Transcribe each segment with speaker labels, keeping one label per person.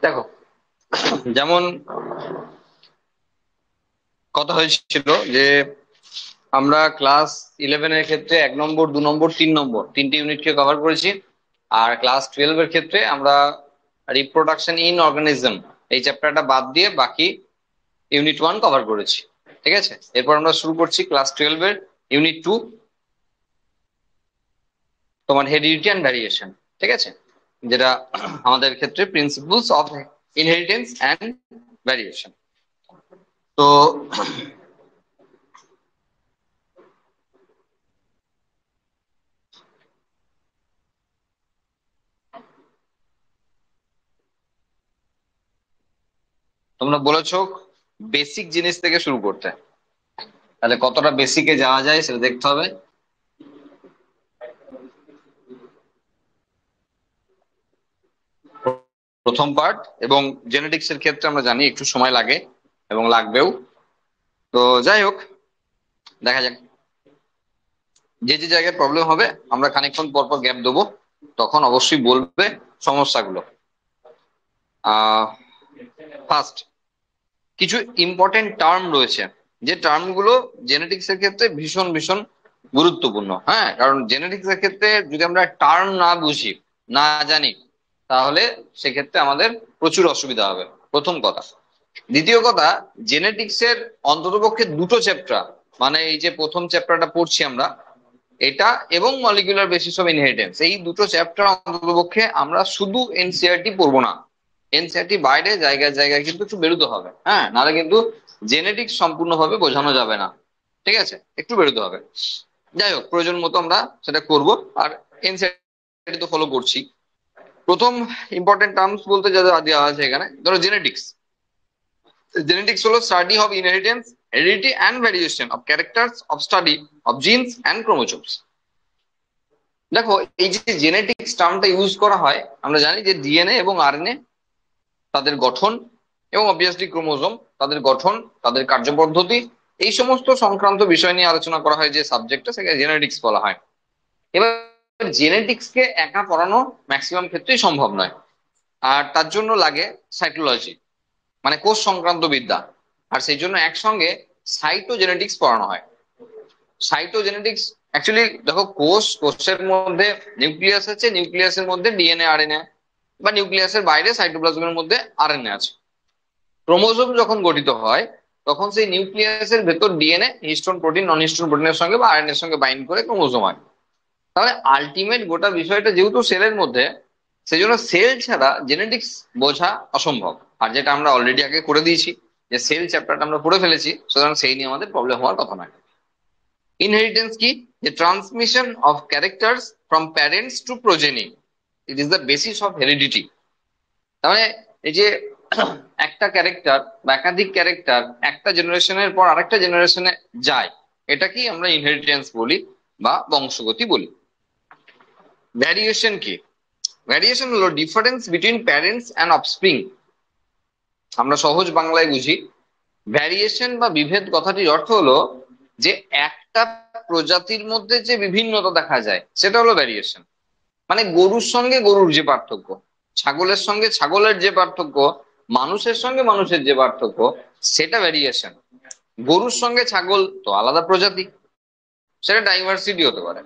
Speaker 1: দেখো, যেমন কথা হয়েছিল যে আমরা ক্লাস 11-এর ক্ষেত্রে 1 নম্বর, 2 নম্বর, 3 নম্বর তিনটি ইউনিটকে কভার করেছি। আর ক্লাস 12-এর ক্ষেত্রে আমরা রিপ্রোডাকশন ইন অর্গানিজম এই চ্যাপ্টারটা বাদ দিয়ে বাকি ইউনিট 1 কভার করেছি। ঠিক আছে, এরপর আমরা শুরু করছি ক্লাস 12-এর ইউনিট 2, তোমার হেরিডিটি অ্যান্ড ভ্যারিয়েশন। ঠিক আছে, যেটা আমাদের ক্ষেত্রে principles of inheritance and variation. তো তোমরা বলেছো বেসিক জিনিস থেকে শুরু করতে, তাহলে কতটা বেসিকে যাওয়া যায় সেটা দেখতে হবে। প্রথম পার্ট এবং জেনেটিক্স এর ক্ষেত্রে আমরা জানি একটু সময় লাগে এবং লাগবেও। তো যাই হোক, দেখা যাক। যে যে জায়গায় প্রবলেম হবে আমরা খানিকক্ষণ পর পর গ্যাপ দেবো, তখন অবশ্যই বলবে সমস্যাগুলো। ফার্স্ট, কিছু ইম্পর্টেন্ট টার্ম রয়েছে, যে টার্মগুলো জেনেটিক্স এর ক্ষেত্রে ভীষণ ভীষণ গুরুত্বপূর্ণ। হ্যাঁ, কারণ জেনেটিক্স এর ক্ষেত্রে যদি আমরা টার্ম না বুঝি, না জানি, তাহলে সেক্ষেত্রে আমাদের প্রচুর অসুবিধা হবে, প্রথম কথা। দ্বিতীয় কথা, জেনেটিক্স এর অন্ততপক্ষে দুটো চ্যাপ্টার, মানে এই যে প্রথম চ্যাপ্টারটা পড়ছি আমরা এটা এবং মলিকুলার বেসিস অফ ইনহেরিটেন্স, এই দুটো চ্যাপ্টার অন্ততপক্ষে আমরা শুধু এনসিইআরটি পড়বো না, এনসিইআরটি বাইরে জায়গায় জায়গায় কিন্তু একটু বেরোতে হবে। হ্যাঁ, নাহলে কিন্তু জেনেটিক্স সম্পূর্ণভাবে বোঝানো যাবে না। ঠিক আছে, একটু বেরোতে হবে। যাই হোক, প্রয়োজন মতো আমরা সেটা করব। আর এনসিইআরটি তো ফলো করছি। প্রথম ইম্পর্টেন্ট টার্মস বলতে যা যা দেওয়া আছে এখানে, ধরো জেনেটিক্স। জেনেটিক্স হলো study of inheritance, heredity and variation of characters of study of genes and chromosomes. দেখো, এই যে জেনেটিক্স টার্মটা ইউজ করা হয়, আমরা জানি যে ডিএনএ এবং আরএনএ তাদের গঠন এবং অবভিয়াসলি ক্রোমোজোম তাদের গঠন, তাদের কার্যপদ্ধতি, এই সমস্ত সংক্রান্ত বিষয় নিয়ে আলোচনা করা হয়। যে সাবজেক্টটা সেটাকে জেনেটিক্স বলা হয়। এবার জেনেটিক্স কে একা পড়ানো ম্যাক্সিমাম ক্ষেত্রেই সম্ভব নয়, আর তার জন্য লাগে সাইটোলজি, মানে কোষ সংক্রান্ত বিদ্যা। আর সেই জন্য একসঙ্গে সাইটোজেনেটিক্স পড়ানো হয়। সাইটোজেনেটিক্স অ্যাকচুয়ালি দেখো, কোষের মধ্যে নিউক্লিয়াস আছে, নিউক্লিয়াসের মধ্যে ডিএনএ আরএনএ, বা নিউক্লিয়াসের বাইরে সাইটোপ্লাজমের মধ্যে আরএনএ আছে। ক্রোমোজোম যখন গঠিত হয় তখন সেই নিউক্লিয়াসের ভেতর ডিএনএ হিস্টোন প্রোটিন, নন হিস্টোন প্রোটিনের সঙ্গে বা আরএনএ এর সঙ্গে বাইন্ড করে ক্রোমোজোম হয়। তাহলে আলটিমেট গোটা বিষয়টা যেহেতু সেলের মধ্যে, সেই জন্য সেল ছাড়া জেনেটিক্স বোঝা অসম্ভব। আর যেটা আমরা অলরেডি আগে করে দিয়েছি, যে সেল চ্যাপ্টারটা আমরা পড়ে ফেলেছি, সুতরাং সেই নিয়ে আমাদের প্রবলেম হওয়ার কথা নয়। ইনহেরিটেন্স কি? যে transmission of characters from parents to progeny, it is the basis of heredity. তাহলে এই যে একটা ক্যারেক্টার বা একাধিক ক্যারেক্টার একটা জেনারেশনের পর আরেকটা জেনারেশনে যায়, এটাকেই আমরা ইনহেরিটেন্স বলি বা বংশগতি বলি। ভ্যারিয়েশন কি? ভ্যারিয়েশন হলো difference between parents and offspring. আমরা সহজ বাংলায় বুঝি, ভ্যারিয়েশন বা বিভেদ কথাটির অর্থ হলো যে একটা প্রজাতির মধ্যে যে বিভিন্নতা দেখা যায় সেটা হলো ভ্যারিয়েশন। মানে গরুর সঙ্গে গরুর যে পার্থক্য, ছাগলের সঙ্গে ছাগলের যে পার্থক্য, মানুষের সঙ্গে মানুষের যে পার্থক্য, সেটা ভ্যারিয়েশন। গরুর সঙ্গে ছাগল তো আলাদা প্রজাতি, সেটা ডাইভার্সিটি হতে পারে।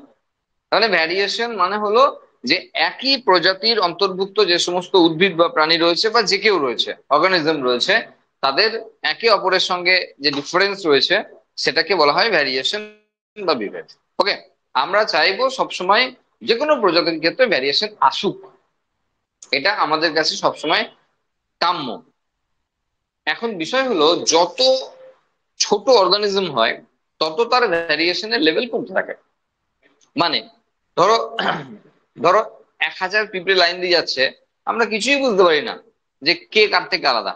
Speaker 1: তাহলে ভ্যারিয়েশন মানে হলো যে একই প্রজাতির অন্তর্ভুক্ত যে সমস্ত উদ্ভিদ বা প্রাণী রয়েছে বা যে কেউ রয়েছে, অর্গানিজম রয়েছে, তাদের একে অপরের সঙ্গে যে ডিফারেন্স রয়েছে সেটাকে বলা হয় ভ্যারিয়েশন বা বিভেদ। ওকে, আমরা চাইবো সবসময় যে কোনো প্রজাতির ক্ষেত্রে ভ্যারিয়েশন আসুক, এটা আমাদের কাছে সবসময় কাম্য। এখন বিষয় হলো, যত ছোট অর্গানিজম হয় তত তার ভ্যারিয়েশনের লেভেল কমতে থাকে। মানে ধরো ধরো 1000 পিঁপড়ে লাইন দিয়ে যাচ্ছে, আমরা কিছুই বুঝতে পারি না যে কে কার থেকে আলাদা।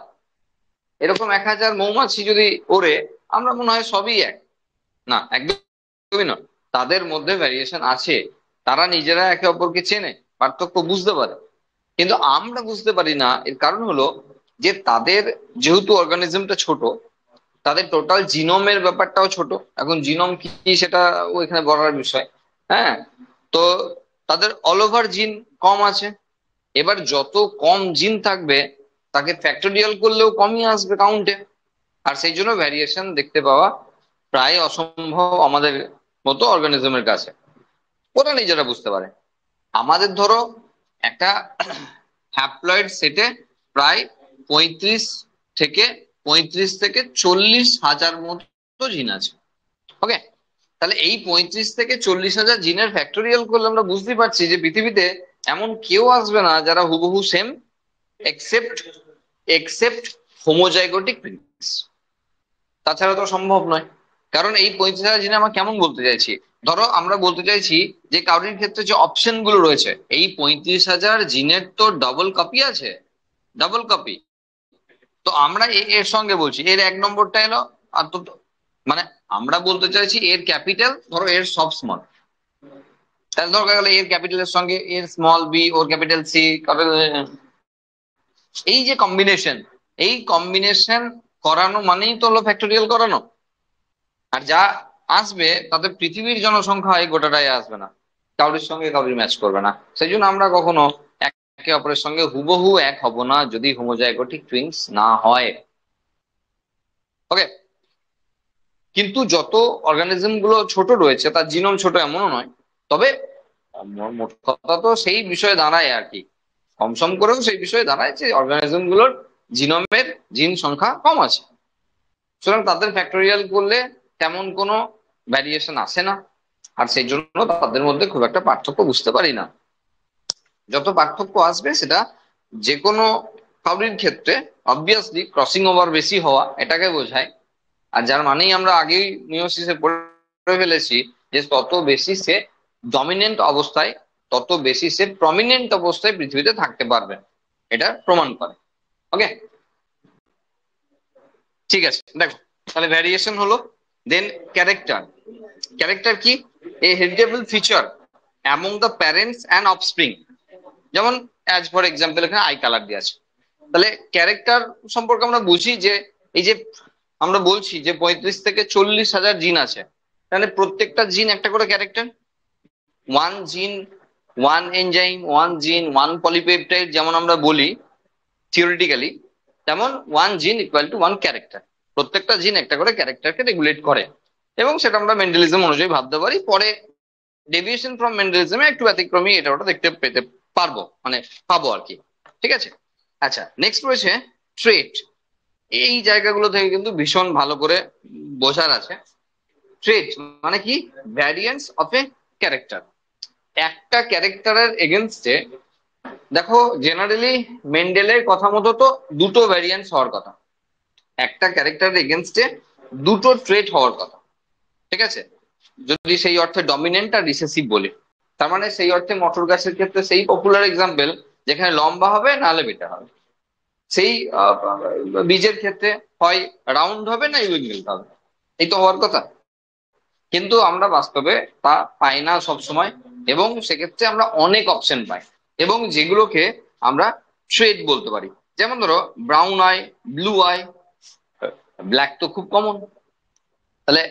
Speaker 1: এরকম 1000 মৌমাছি যদি ওড়ে, আমরা মনে হয় সবই এক। না, একদমই নয়। তাদের মধ্যে ভ্যারিয়েশন আছে, তারা নিজেরা একে অপরকে চেনে, পার্থক্য বুঝতে পারে, কিন্তু আমরা বুঝতে পারি না। এর কারণ হলো যে তাদের যেহেতু অর্গানিজমটা ছোট, তাদের টোটাল জিনোমের ব্যাপারটাও ছোট। এখন জিনোম কি সেটা ওইখানে বলার বিষয়। হ্যাঁ, তো তাদের অল ওভার জিন কম আছে। এবার যত কম জিন থাকবে, তাকে ফ্যাক্টোরিয়াল করলেও কমই আসবে কাউন্টে। আর সেই জন্য ভ্যারিয়েশন দেখতে পাওয়া প্রায় অসম্ভব আমাদের মতো অর্গানিজমের কাছে। ওরা নিজেরা বুঝতে পারে। আমাদের ধরো একটা হ্যাপ্লয়েড সেটে প্রায় 35 থেকে 40,000 মতো জিন আছে। ওকে, তাহলে এই 35,000 থেকে 40,000 জিনের ফ্যাক্টোরিয়াল করলে আমরা বুঝতে পারছি যে পৃথিবীতে এমন কেউ আসবে না যারা হুবহু সেম, এক্সেপ্ট এক্সেপ্ট হোমোজাইগোটিক প্রিন্স। তাছাড়া তো সম্ভব নয়। কারণ এই 35,000 জিনে আমরা কেমন বলতে চাইছি, ধরো আমরা বলতে চাইছি যে কারোর ক্ষেত্রে যে অপশন গুলো রয়েছে, এই 35,000 জিনের তো ডবল কপি আছে, ডাবল কপি। তো আমরা এর সঙ্গে বলছি এর 1 নম্বরটা এলো, আর তো মানে আমরা বলতে চাইছি এর ক্যাপিটাল ধরো এর সব স্মল, তাহলে ধরো গেল এর ক্যাপিটালের সঙ্গে এর স্মল বি, ওর ক্যাপিটাল সি। এই যে কম্বিনেশন, এই কম্বিনেশন করানো মানেই তো হলো ফ্যাক্টোরিয়াল করানো। আর যা আসবে তাতে পৃথিবীর জনসংখ্যা এই গোটাটাই আসবে না, কাউরির সঙ্গে কাউরির ম্যাচ করবে না। সেই জন্য আমরা কখনো একে অপরের সঙ্গে হুবহু এক হব না যদি হোমোজাইগোটিক টুইনস না হয়। ওকে, কিন্তু যত অর্গানিজম গুলো ছোট রয়েছে তার জিনোম ছোট এমনও নয়। তবে মোট কথা তো সেই বিষয়ে দাঁড়ায় আর কি, কম সম করেও সেই বিষয়ে দাঁড়ায় যে অর্গানিজম গুলোর জিনোমের জিন সংখ্যা কম আছে। সুতরাং তাদের ফ্যাক্টোরিয়াল করলে তেমন কোনো ভ্যারিয়েশন আসে না। আর সেই জন্য তাদের মধ্যে খুব একটা পার্থক্য বুঝতে পারি না। যত পার্থক্য আসবে সেটা যে কোনো কাউরির ক্ষেত্রে অবভিয়াসলি ক্রসিং ওভার বেশি হওয়া এটাকে বোঝায়। আর যার মানেই আমরা আগেই মিওসিসে পড়ে ফেলেছি যে তত বেশি সে ডমিনেন্ট অবস্থায়, তত বেশি সে প্রমিনেন্ট অবস্থায় পৃথিবীতে থাকতে পারবে, এটা প্রমাণ করে। ওকে, ঠিক আছে, দেখো তাহলে ভ্যারিয়েশন হলো। দেন ক্যারেক্টার। ক্যারেক্টার কি? A heritable feature among the parents and offspring. যেমন অ্যাজ ফর এক্সাম্পল এখানে আই কালার দিয়ে আছে। তাহলে ক্যারেক্টার সম্পর্কে আমরা বুঝি যে এই যে আমরা বলছি যে 35,000 থেকে 40,000 জিন আছে, তাহলে প্রত্যেকটা জিন একটা করে ক্যারেক্টার। ওয়ান জিন, ওয়ান এনজাইম, ওয়ান জিন, ওয়ান পলিপেপটাইড যেমন আমরা বলি থিওরিটিক্যালি, তেমন ওয়ান জিন ইকুয়াল টু ওয়ান ক্যারেক্টার। প্রত্যেকটা জিন একটা করে ক্যারেক্টারকে রেগুলেট করে, এবং সেটা আমরা মেন্ডেলিজম অনুযায়ী ভাবতে পারি। পরে ডেভিয়েশন ফ্রম মেন্ডেলিজমে একটু ব্যতিক্রমী এটা ওটা দেখতে পেতে পারবো, মানে পাবো আর কি। ঠিক আছে, আচ্ছা নেক্সট রয়েছে ট্রেট। এই জায়গাগুলো থেকে কিন্তু ভীষণ ভালো করে বোঝার আছে। ট্রেট মানে কি? Variance of a character. একটা ক্যারেক্টারের এগেনস্টে দেখো জেনারেলি মেন্ডেলের কথা মতো তো দুটো ভ্যারিয়েন্স হওয়ার কথা, একটা ক্যারেক্টারের এগেনস্টে দুটো ট্রেট হওয়ার কথা। ঠিক আছে, যদি সেই অর্থে ডমিনেন্ট আর রিসেসিভ বলি, তার মানে সেই অর্থে মটর গাছের ক্ষেত্রে সেই পপুলার এক্সাম্পল যেখানে লম্বা হবে নাহলে বেটা হবে। সেই বীজের ক্ষেত্রে হয় রাউন্ড হবে না ইউইঙ্গেল হবে, এই তো হওয়ার কথা। কিন্তু আমরা বাস্তবে তা পাই না সব সময়, এবং সেক্ষেত্রে আমরা অনেক অপশন পাই, এবং যেগুলোকে আমরা ট্রেড বলতে পারি। যেমন ধরো brown I, blue eye, black তো খুব কমন। তাহলে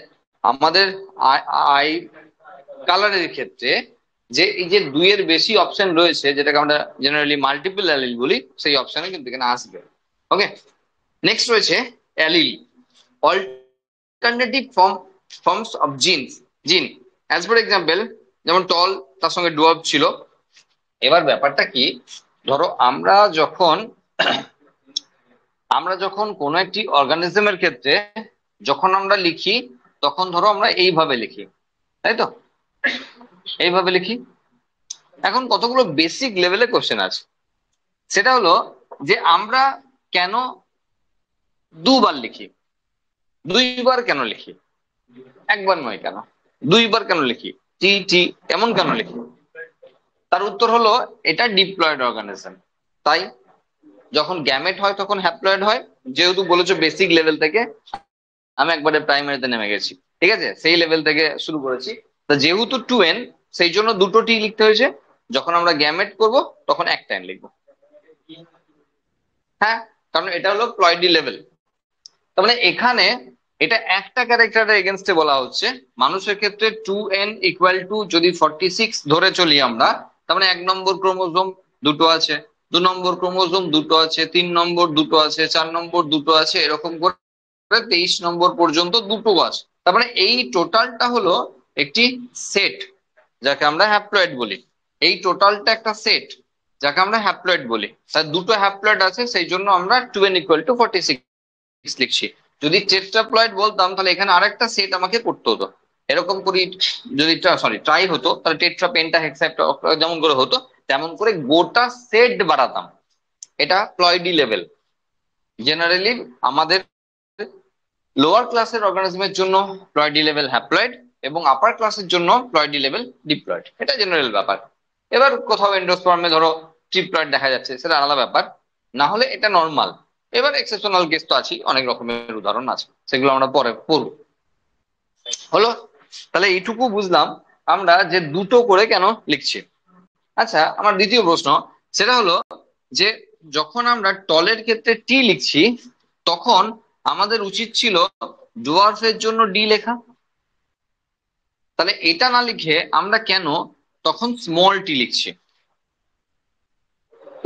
Speaker 1: আমাদের আই কালারের ক্ষেত্রে যে এই যে দুইয়ের বেশি অপশন রয়েছে, যেটাকে আমরা জেনারেলি মাল্টিপল অ্যালিল বলি, সেই অপশনে কিন্তু এখানে আসবে। ওকে, নেক্সট রয়েছে অ্যালিল, অল্টারনেটিভ ফর্মস অফ জিন। অ্যাজ ফর এক্সাম্পল যেমন টল, তার সঙ্গে ডুয়ার্ফ ছিল। এবার ব্যাপারটা কি, ধরো আমরা যখন কোনো একটি অর্গানিজমের ক্ষেত্রে যখন আমরা লিখি, তখন ধরো আমরা এইভাবে লিখি, তাই তো, এইভাবে লিখি। এখন কতগুলো বেসিক লেভেলে কোশ্চেন আছে, সেটা হলো যে আমরা কেন দুবার লিখি, দুইবার কেন লিখি, একবার নয় কেন, দুইবার কেন লিখি, টি টি এমন কেন লিখি? তার উত্তর হলো এটা ডিপ্লয়েড অর্গানিজম, তাই যখন গ্যামেট হয় তখন হ্যাপ্লয়েড হয়। যেহেতু বলেছো বেসিক লেভেল থেকে, আমি একবারে প্রাইমারিতে নেমে গেছি, ঠিক আছে, সেই লেভেল থেকে শুরু করেছি। তো যেহেতু 2n, সেই জন্য দুটো টি লিখতে হয়েছে। যখন আমরা গ্যামেট করব তখন একটা n লিখবো। হ্যাঁ, কারণ এটা হলো প্লয়েডি লেভেল। তার মানে এখানে এটা একটা ক্যারেক্টারের এগেনস্টে বলা হচ্ছে। মানুষের ক্ষেত্রে 2n ইকুয়াল টু যদি 46 ধরে চলি আমরা, তার মানে 1 নম্বর ক্রোমোজোম দুটো আছে, 2 নম্বর ক্রোমোজোম দুটো আছে, 3 নম্বর দুটো আছে, 4 নম্বর দুটো আছে, এরকম করে 23 নম্বর পর্যন্ত দুটো আছে। তার মানে এই টোটালটা হলো একটি সেট, যাকে আমরা হ্যাপ্লয়েড বলি। এই টোটালটা একটা সেট, যাকে আমরা হ্যাপ্লয়েড বলি। তার দুটো হ্যাপ্লয়েড আছে, সেই জন্য আমরা 2n = 46 লিখছি। যদি টেট্রাপ্লয়েড বলতাম তাহলে এখানে আরেকটা সেট আমাকে করতে হতো। এরকম করি যদি ট্রাই হতো, তাহলে টেট্রা পেন্টা হেক্সা যেমন করে হতো, তেমন করে গোটা সেট বাড়াতাম। এটা প্লয়েডি লেভেল। জেনারেলি আমাদের লোয়ার ক্লাসের অর্গানিজমের জন্য প্লয়েডি লেভেল হ্যাপ্লয়েড, এবং আপার ক্লাসের জন্য প্লয়েডি লেভেল ডিপ্লয়েড। এটা জেনারেল ব্যাপার। এবার কোথাও এন্ডোস্পার্মে ধরো ট্রিপ্লয়েড দেখা যাচ্ছে, সেটা আলাদা ব্যাপার, না হলে এটা নর্মাল। এবার এক্সেপশনাল কেস তো আছেই, অনেক রকমের উদাহরণ আছে, সেগুলো আমরা পরে পড়ব। হলো, তাহলে এইটুকু বুঝলাম আমরা যে দুটো করে কেন লিখছি। আচ্ছা, আমার দ্বিতীয় প্রশ্ন সেটা হলো যে যখন আমরা টলের ক্ষেত্রে টি লিখছি, তখন আমাদের উচিত ছিল ডোয়ার্ফের জন্য ডি লেখা। তাহলে এটা না লিখে আমরা কেন তখন স্মল টি লিখছি?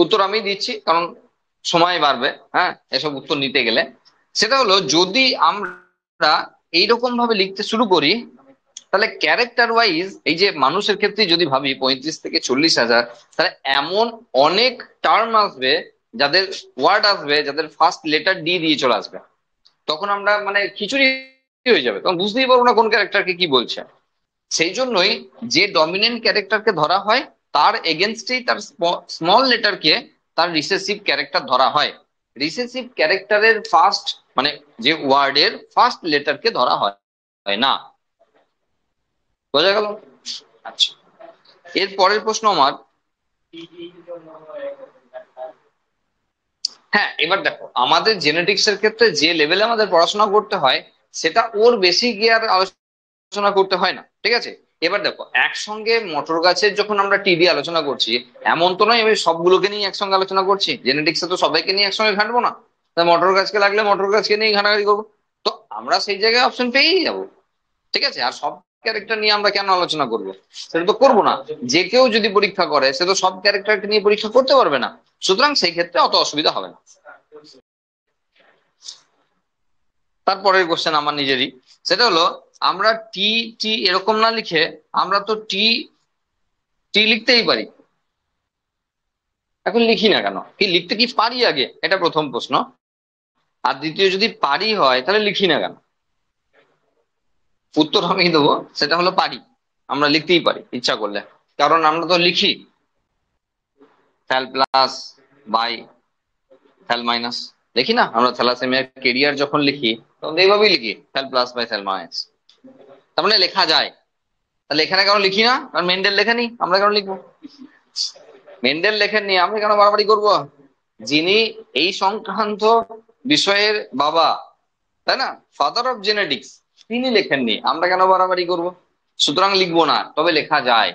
Speaker 1: উত্তর আমি দিচ্ছি, কারণ সময় বাড়বে হ্যাঁ এসব উত্তর নিতে গেলে। সেটা হলো, যদি আমরা এইরকম ভাবে লিখতে শুরু করি, তাহলে ক্যারেক্টার ওয়াইজ এই যে মানুষের ক্ষেত্রে যদি ভাবি 35 থেকে 40 হাজার, তাহলে এমন অনেক টার্ম আসবে, যাদের ওয়ার্ড আসবে, যাদের ফার্স্ট লেটার ডি দিয়ে চলে আসবে। তখন আমরা মানে খিচুড়ি হয়ে যাবে, তখন বুঝতেই পারবো না কোন ক্যারেক্টারকে কি বলছে। সেই জন্যই যে ডমিনেন্ট ক্যারেক্টারকে ধরা হয়, তার এগেনস্টেই তার স্মল লেটারকে তার রিসেসিভ ক্যারেক্টার ধরা হয়। রিসেসিভ ক্যারেক্টারের ফার্স্ট মানে যে ওয়ার্ডের ফার্স্ট লেটারকে ধরা হয় হয় না। বোঝা গেল? আচ্ছা, এর পরের প্রশ্ন আমার। হ্যাঁ, এবার দেখো, আমাদের জেনেটিক্স এর ক্ষেত্রে যে লেভেলে আমাদের পড়াশোনা করতে হয়, সেটা ওর বেশি গিয়ে আর আলোচনা করতে হয় না, ঠিক আছে? এবার দেখো, একসঙ্গে মটর গাছের যখন আমরা টি দিয়ে আলোচনা করছি, এমন তো নয় আমি সবগুলোকে নিয়ে একসঙ্গে আলোচনা করছি। জেনেটিক্সে তো সবাইকে নিয়ে একসঙ্গে ঘাঁটবো না। তা মটর গাছকে লাগলে মটর গাছকে নিয়ে ঘাঁটাঘাঁটি করবো। তো আমরা সেই জায়গায় অপশন পেয়েই যাবো, ঠিক আছে? আর সব ক্যারেক্টার নিয়ে আমরা কেন আলোচনা করব? সেটা তো করবো না। যে কেউ যদি পরীক্ষা করে, সে তো সব ক্যারেক্টারকে নিয়ে পরীক্ষা করতে পারবে না। সুতরাং সেই ক্ষেত্রে অত অসুবিধা হবে না। তারপরের কোশ্চেন আমার নিজেরই, সেটা হলো, আমরা টি টি এরকম না লিখে আমরা তো টি টি লিখতেই পারি। এখন লিখি না কেন? কি লিখতে কি পারি আগে, এটা প্রথম প্রশ্ন। আর দ্বিতীয়, যদি পারি হয় তাহলে লিখি না কেন? উত্তর আমি দেবো, সেটা হলো পারি। আমরা লিখতেই পারি ইচ্ছা করলে। কারণ আমরা তো লিখি থ্যাল প্লাস বাই থ্যাল মাইনাস। লিখি না আমরা থ্যালাসেমিয়া কেরিয়ার যখন লিখি, তখন এইভাবেই লিখি থ্যাল প্লাস বাই থ্যাল মাইনাস। তার মানে লেখা যায়। তাহলে এখানে কেন লিখি না? কারণ মেন্ডেল লেখেনি, আমরা কেন লিখবো? মেন্ডেল লেখেননি, আমরা কেন বাড়াবাড়ি করব? যিনি এই সংক্রান্ত বিষয়ের বাবা, তাই না, ফাদার অফ জেনেটিক্স, তিনি লেখেননি, আমরা কেন বাড়াবাড়ি করব? সুতরাং লিখবো না। তবে লেখা যায়,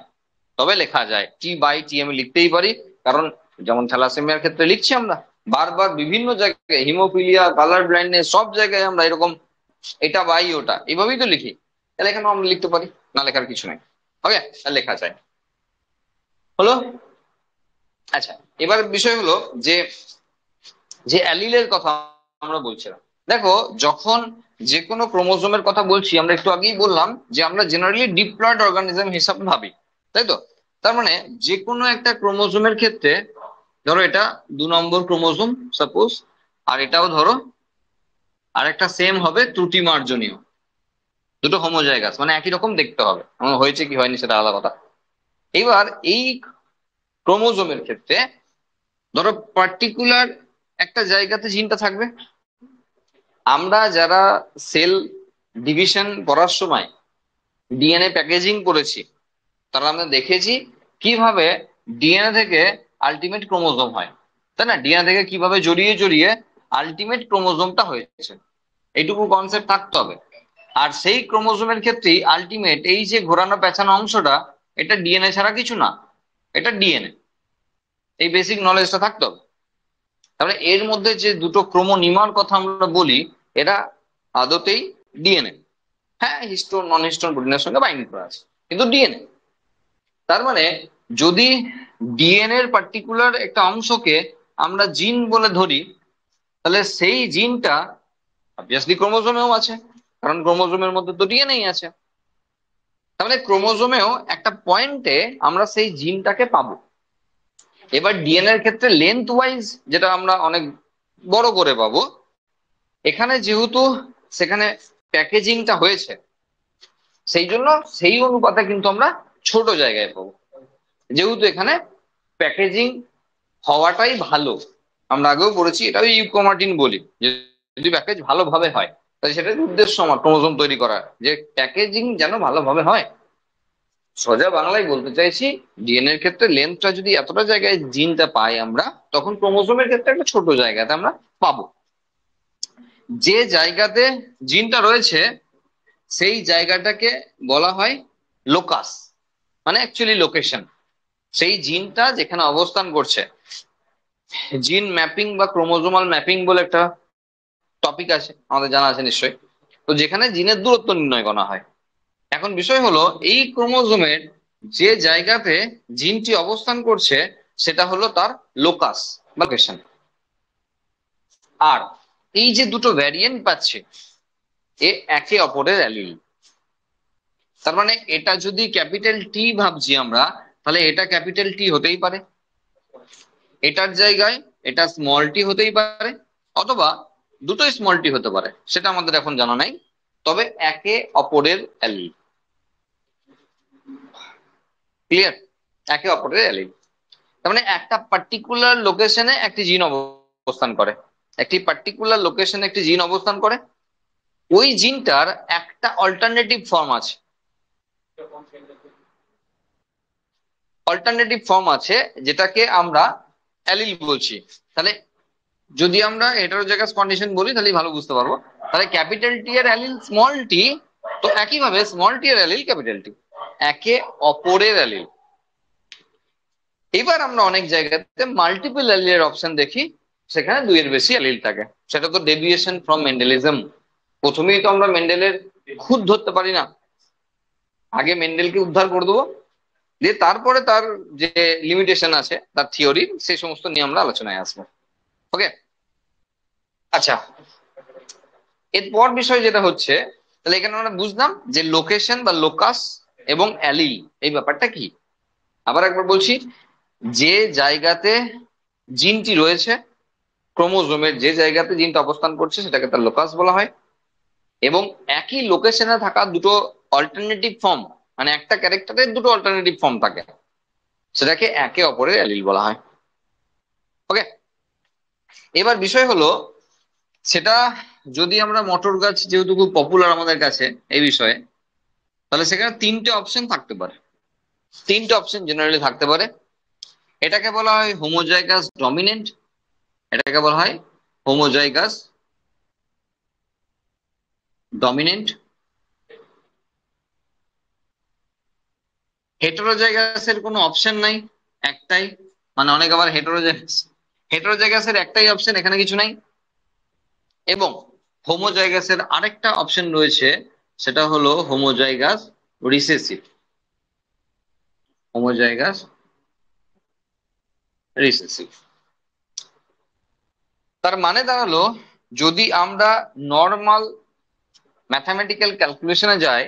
Speaker 1: তবে লেখা যায় টি বাই টি আমি লিখতেই পারি। কারণ যেমন থ্যালাসেমিয়ার ক্ষেত্রে লিখছি আমরা বারবার বিভিন্ন জায়গায়, হিমোফিলিয়া, কালার ব্লাইন্ডনেস, সব জায়গায় আমরা এরকম এটা বাই ওটা এইভাবেই তো লিখি। তাহলে এখানে আমরা লিখতে পারি, না লেখার কিছু নেই। ওকে, তাহলে লেখা যায়। হলো। আচ্ছা, এবার বিষয় হলো যে যে অ্যালিলের কথা আমরা বলছিলাম। দেখো, যখন যে কোনো ক্রোমোজোমের কথা বলছি, আমরা একটু আগেই বললাম যে আমরা জেনারেলি ডিপ্লয়েড অর্গানিজম হিসাবে ভাবি, তাই তো? তার মানে যে কোনো একটা ক্রোমোজোমের ক্ষেত্রে, ধরো এটা 2 নম্বর ক্রোমোজোম সাপোজ, আর এটাও ধরো, আর একটা সেম হবে ত্রুটি মার্জনীয়, দুটো হোমোজাইগাস, মানে একই রকম দেখতে হবে। হয়েছে কি হয়নি সেটা আলাদা কথা। এবার এই ক্রোমোজোমের ক্ষেত্রে ধরো পার্টিকুলার একটা জায়গাতে জিনটা থাকবে। আমরা যারা সেল ডিভিশন করার সময় ডিএনএ প্যাকেজিং করেছি, তারা আমরা দেখেছি কিভাবে ডিএনএ থেকে আলটিমেট ক্রোমোজোম হয়, তাই না? ডিএনএ থেকে কিভাবে জড়িয়ে জড়িয়ে আলটিমেট ক্রোমোজোমটা হয়েছে, এইটুকু কনসেপ্ট থাকতে হবে। আর সেই ক্রোমোজোমের ক্ষেত্রেই আলটিমেট এই যে ঘোরানো পেঁচানো অংশটা, এটা ডিএনএ ছাড়া কিছু না, এটা ডিএনএ। এই বেসিক নলেজটা থাকতে হবে। তাহলে এর মধ্যে যে দুটো ক্রোমোনিমার কথা আমরা বলি, এরা আদতেই ডিএনএ। হ্যাঁ, হিস্টোন নন হিস্টোন প্রোটিনের সঙ্গে বাইন্ড করা আছে, কিন্তু ডিএনএ। তার মানে যদি ডিএনএ এর পার্টিকুলার একটা অংশকে আমরা জিন বলে ধরি, তাহলে সেই জিনটা অবভিয়াসলি ক্রোমোজোমেও আছে, কারণ ক্রোমোজোমের মধ্যে তো ডিএনএ আছে। তাহলে ক্রোমোজোমেও একটা পয়েন্টে আমরা সেই জিনটাকে পাবো। এবার ডিএনএ এর ক্ষেত্রে লেন্থ ওয়াইজ যেটা আমরা অনেক বড় করে পাবো, এখানে যেহেতু সেখানে প্যাকেজিংটা হয়েছে, সেই জন্য সেই অনুপাতে কিন্তু আমরা ছোট জায়গায় পাবো। যেহেতু এখানে প্যাকেজিং হওয়াটাই ভালো, আমরা আগেও পড়েছি, এটাও ইউক্রোমাটিন বলি, যে যদি প্যাকেজ ভালোভাবে হয়, তাহলে সেটার উদ্দেশ্য আমার ক্রোমোজোম তৈরি করা, যে প্যাকেজিং যেন ভালোভাবে হয়। সোজা বাংলায় বলতে চাইছি, ডিএনএ এর ক্ষেত্রে লেন্থটা যদি এতটা জায়গায় জিনটা পাই আমরা, তখন ক্রোমোজোমের ক্ষেত্রে একটা ছোট জায়গাতে আমরা পাবো। যে জায়গাতে জিনটা রয়েছে সেই জায়গাটাকে বলা হয় লোকাস, মানে অ্যাকচুয়ালি লোকেশন। সেই জিনটা যেখানে অবস্থান করছে, জিন ম্যাপিং বা ক্রোমোজোমাল ম্যাপিং বলে একটা টপিক আছে, আমাদের জানা আছে নিশ্চয়ই। তো যেখানে জিনের দূরত্ব নির্ণয় করা হয়। এখন বিষয় হলো, এই ক্রোমোজোমের যে জায়গাতে জিনটি অবস্থান করছে সেটা হলো তার লোকাস বা লোকেশন। আর এই যে দুটো ভ্যারিয়েন্ট পাচ্ছে, এ একে অপরের অ্যালিল। তার মানে এটা যদি ক্যাপিটাল টি ভাবছি আমরা, তাহলে এটা ক্যাপিটাল টি হতেই পারে, এটার জায়গায় এটা স্মল টি হতেই পারে, অথবা দুটোই স্মল টি হতে পারে, সেটা আমাদের এখন জানা নাই। তবে একে অপরের অ্যালিল। ক্লিয়ার? একে অপরের অ্যালিল, তার মানে একটা পার্টিকুলার লোকেশনে একটি জিন অবস্থান করে, একটি পার্টিকুলার লোকেশনে একটি জিন অবস্থান করে, ওই জিনটার একটা অল্টারনেটিভ ফর্ম আছে, অল্টারনেটিভ ফর্ম আছে যেটাকে আমরা অ্যালিল বলছি। তাহলে যদি আমরা হেটারোজাইগাস কন্ডিশন বলি তাহলে ভালো বুঝতে পারবো। তাহলে ক্যাপিটাল টি এর অ্যালিল স্মল টি, তো একইভাবে স্মল টি এর অ্যালিল ক্যাপিটাল টি, একে অপরের অ্যালিল। এবার আমরা অনেক জায়গাতে মাল্টিপল অ্যালিলের অপশন দেখি, সেখানে দুইয়ের বেশি অ্যালিল থাকে। সেটা তো ডেভিয়েশন ফ্রম মেন্ডেলিজম। প্রথমেই তো আমরা মেন্ডেলের খুঁত ধরতে পারি না, আগে মেন্ডেলকে উদ্ধার করে দেবো, দিয়ে তারপরে তার যে লিমিটেশন আছে তার থিওরি, সেই সমস্ত নিয়ে আমরা আলোচনায় আসবো। ওকে, আচ্ছা, এরপর বিষয় যেটা হচ্ছে, তাহলে এখানে আমরা বুঝলাম যে লোকেশন বা লোকাস এবং অ্যালিল এই ব্যাপারটা কি। আবার একবার বলছি, যে জায়গাতে জিনটি রয়েছে, ক্রোমোজোমের যে জায়গাতে জিনটা অবস্থান করছে সেটাকে তার লোকাস বলা হয়। এবং একই লোকেশনে থাকা দুটো অল্টারনেটিভ ফর্ম, মানে একটা ক্যারেক্টারের দুটো অল্টারনেটিভ ফর্ম থাকে, সেটাকে একে অপরের অ্যালিল বলা হয়। ওকে, এবার বিষয় হলো, সেটা যদি আমরা মটর গাছ যেহেতু খুব পপুলার আমাদের কাছে এই বিষয়ে, তাহলে সেখানে তিনটে অপশন থাকতে পারে, তিনটে অপশন জেনারেলি থাকতে পারে। এটাকে বলা হয় হোমোজাইগাস ডমিনেন্ট, এটাকে বলা হয় হোমোজাইগাস ডমিনেন্ট। হেটেরোজাইগাসের কোনো অপশন নাই, একটাই, মানে অনেক আবার হেটেরোজাইগাস, হেটেরোজাইগাসের একটাই অপশন, এখানে কিছু নাই। এবং হোমোজাইগাসের আরেকটা অপশন রয়েছে, সেটা হলো হোমোজাইগাস রিসেসিভ, হোমোজাইগাস রিসেসিভ। তার মানে দাঁড়ালো, যদি আমরা নর্মাল ম্যাথামেটিক্যাল ক্যালকুলেশনে যাই,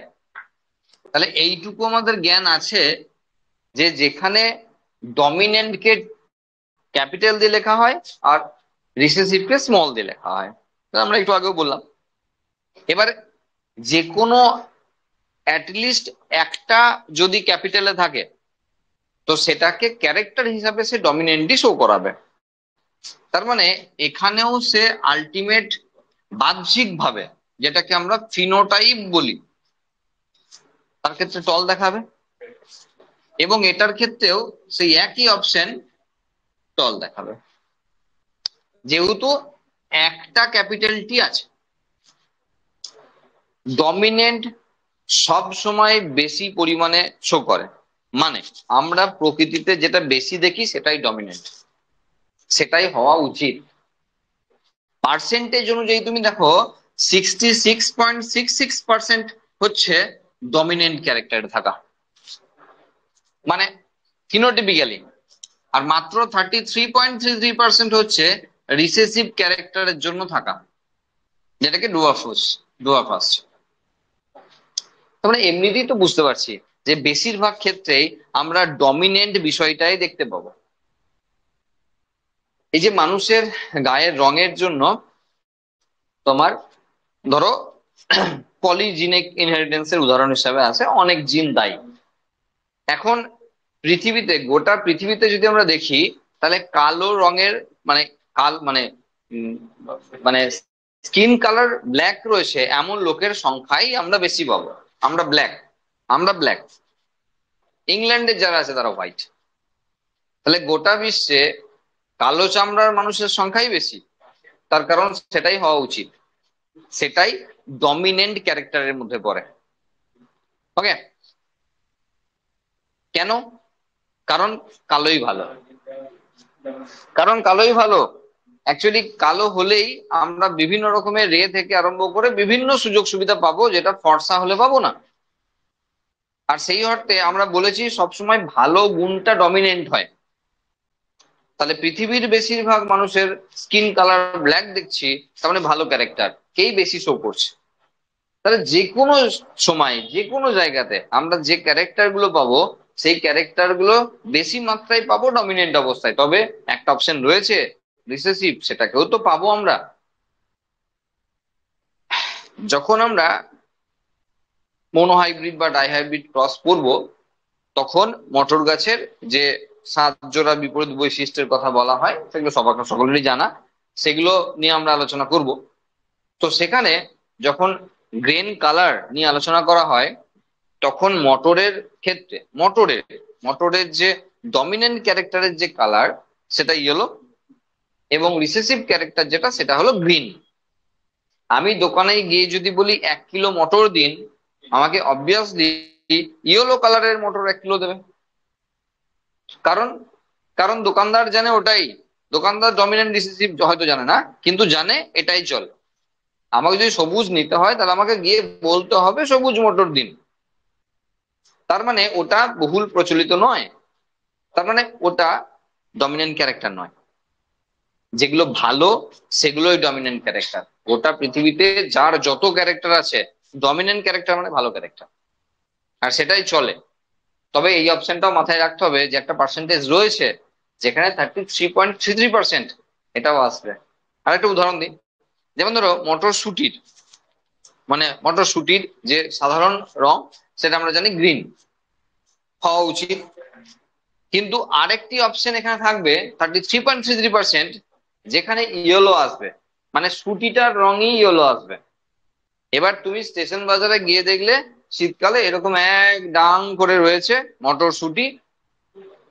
Speaker 1: তাহলে এইটুকু আমাদের জ্ঞান আছে যে যেখানে ডমিনেন্টকে ক্যাপিটাল দিয়ে লেখা হয় আর রিসেসিভকে স্মল দিয়ে লেখা হয়, আমরা একটু আগেও বললাম। এবার যে কোনো অ্যাটলিস্ট একটা যদি ক্যাপিটালে থাকে, তো সেটাকে ক্যারেক্টার হিসাবে সে ডমিনেন্টই শো করাবে। তার মানে এখানেও সে আলটিমেট বাহ্যিক ভাবে, যেটাকে আমরা ফিনোটাইপ বলি, তার ক্ষেত্রে টল দেখাবে, এবং এটার ক্ষেত্রেও সেই একই অপশন টল দেখাবে। যেহেতু একটা ক্যাপিটাল টি আছে, ডমিনেন্ট সব সময় বেশি পরিমাণে শো করে, মানে আমরা প্রকৃতিতে যেটা বেশি দেখি সেটাই ডমিনেন্ট, সেটাই হওয়া উচিত। পার্সেন্টেজ অনুযায়ী তুমি দেখো 66.66% হচ্ছে ডমিনেন্ট ক্যারেক্টার থাকা, মানে ফিনোটিপিক্যালি। আর মাত্র 33.33% হচ্ছে রিসেসিভ ক্যারেক্টারের জন্য থাকা, যেটাকে ডুয়াফাস। তার মানে এমনিতেই তো বুঝতে পারছি যে বেশিরভাগ ক্ষেত্রেই আমরা ডমিনেন্ট বিষয়টাই দেখতে পাবো। এই যে মানুষের গায়ের রঙের জন্য তোমার ধরো পলিজিনিক ইনহেরিটেন্সের উদাহরণ হিসাবে আছে অনেক জিন দায়ী। এখন পৃথিবীতে, গোটা পৃথিবীতে যদি আমরা দেখি, তাহলে কালো রঙের মানে মানে উম, মানে স্কিন কালার ব্ল্যাক রয়েছে এমন লোকের সংখ্যাই আমরা বেশি পাবো। আমরা ব্ল্যাক। ইংল্যান্ডে যারা আছে তারা হোয়াইট। তাহলে গোটা বিশ্বে কালো চামড়ার মানুষের সংখ্যাই বেশি। তার কারণ সেটাই হওয়া উচিত, সেটাই ডমিনেন্ট ক্যারেক্টারের মধ্যে পড়ে। ওকে, কেন? কারণ কালোই ভালো। কারণ কালোই ভালো। অ্যাকচুয়ালি কালো হলেই আমরা বিভিন্ন রকমের রে থেকে আরম্ভ করে বিভিন্ন সুযোগ সুবিধা পাবো, যেটা ফর্সা হলে পাবো না। আর সেই অর্থে আমরা বলেছি সবসময় ভালো গুণটা ডমিনেন্ট হয়। তাহলে পৃথিবীর বেশিরভাগ মানুষের স্কিন কালার ব্ল্যাক দেখছি, তার মানে ভালো ক্যারেক্টার কেই বেশি শো করছে। তাহলে যে কোনো সময় যে কোনো জায়গাতে আমরা যে ক্যারেক্টার গুলো পাবো, সেই ক্যারেক্টার গুলো বেশি মাত্রায় পাবো ডমিনেন্ট অবস্থায়। তবে একটা অপশন রয়েছে রিসেসিভ, সেটাকেও তো পাবো আমরা। যখন আমরা মোনোহাইব্রিড বা ডাইহাইব্রিড ক্রস করব, তখন মটর গাছের যে 7 জোড়া বিপরীত বৈশিষ্ট্যের কথা বলা হয়, সেগুলো সকলেরই জানা, সেগুলো নিয়ে আমরা আলোচনা করব। তো সেখানে যখন গ্রেন কালার নিয়ে আলোচনা করা হয়, তখন মটরের ক্ষেত্রে মটরের যে ডমিনেন্ট ক্যারেক্টারের যে কালার, সেটা ইয়েলো, এবং রিসেসিভ ক্যারেক্টার যেটা, সেটা হলো গ্রিন। আমি দোকানে গিয়ে যদি বলি 1 কিলো মটর দিন, আমাকে অবভিয়াসলি ইয়েলো কালারের মটর 1 কিলো দেবে। কারণ কারণ দোকানদার জানে ওটাই। দোকানদার ডমিনেন্ট রিসেসিভ হয়তো জানে না, কিন্তু জানে এটাই চলে। আমাকে যদি সবুজ নিতে হয়, তাহলে আমাকে গিয়ে বলতে হবে সবুজ মটর দিন। তার মানে ওটা বহুল প্রচলিত নয়, তার মানে ওটা ডমিনেন্ট ক্যারেক্টার নয়। যেগুলো ভালো সেগুলোই ডমিনেন্ট ক্যারেক্টার। গোটা পৃথিবীতে যার যত ক্যারেক্টার আছে, ডমিনেন্ট ক্যারেক্টার মানে ভালো ক্যারেক্টার, আর সেটাই চলে। তবে এই অপশনটাও মাথায় রাখতে হবে যে একটা পার্সেন্টেজ রয়েছে যেখানে 33.33% এটাও আসবে। আর একটা উদাহরণ দিই, যেমন ধরো মটরশুটির যে সাধারণ রং, সেটা আমরা জানি গ্রিন হওয়া উচিত। কিন্তু আরেকটি অপশন এখানে থাকবে 33.33%, যেখানে ইয়েলো আসবে, মানে শুটিটার রঙই ইয়েলো আসবে। এবার তুমি স্টেশন বাজারে গিয়ে দেখলে শীতকালে এরকম এক ডাং করে রয়েছে মটরশুটি,